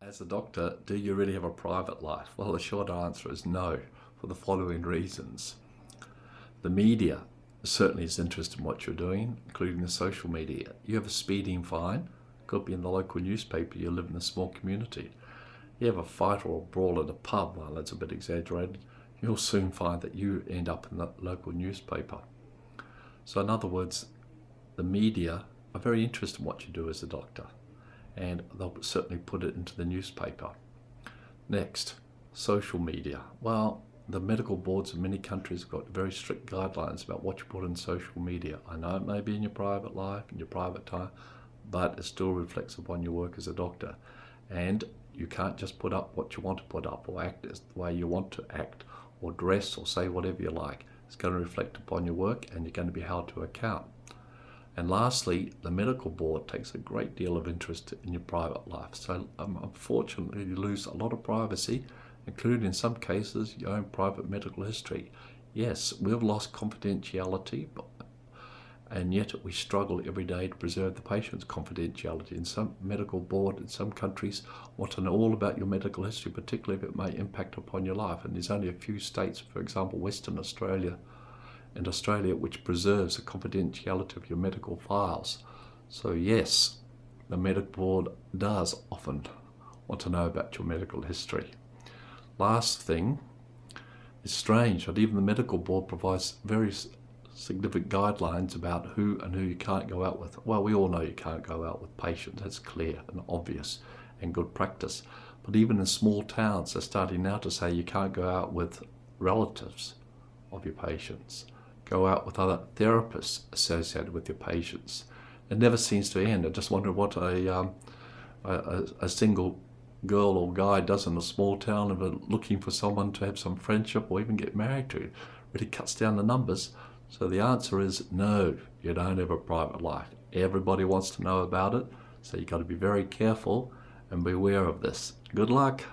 As a doctor, do you really have a private life? Well, the short answer is no, for the following reasons. The media certainly is interested in what you're doing, including the social media. You have a speeding fine, could be in the local newspaper, you live in a small community. You have a fight or a brawl at a pub, well, that's a bit exaggerated, you'll soon find that you end up in the local newspaper. So in other words, the media are very interested in what you do as a doctor, and they'll certainly put it into the newspaper. Next, social media. Well, the medical boards in many countries have got very strict guidelines about what you put in social media. I know it may be in your private life, in your private time, but it still reflects upon your work as a doctor. And you can't just put up what you want to put up, or act as the way you want to act, or dress, or say whatever you like. It's going to reflect upon your work, and you're going to be held to account. And lastly, the medical board takes a great deal of interest in your private life. So unfortunately, you lose a lot of privacy, including in some cases your own private medical history. Yes, we've lost confidentiality, and yet we struggle every day to preserve the patient's confidentiality. In some medical board in some countries want to know all about your medical history, particularly if it may impact upon your life. And there's only a few states, for example, Western Australia and Australia, which preserves the confidentiality of your medical files. So yes, the medical board does often want to know about your medical history. Last thing, it's strange that even the medical board provides very significant guidelines about who and who you can't go out with. Well, we all know you can't go out with patients, that's clear and obvious and good practice. But even in small towns, they're starting now to say you can't go out with relatives of your patients. Go out with other therapists associated with your patients. It never seems to end. I just wonder what a single girl or guy does in a small town if they're looking for someone to have some friendship or even get married to. It really cuts down the numbers. So the answer is no, you don't have a private life. Everybody wants to know about it, so you've got to be very careful and beware of this. Good luck.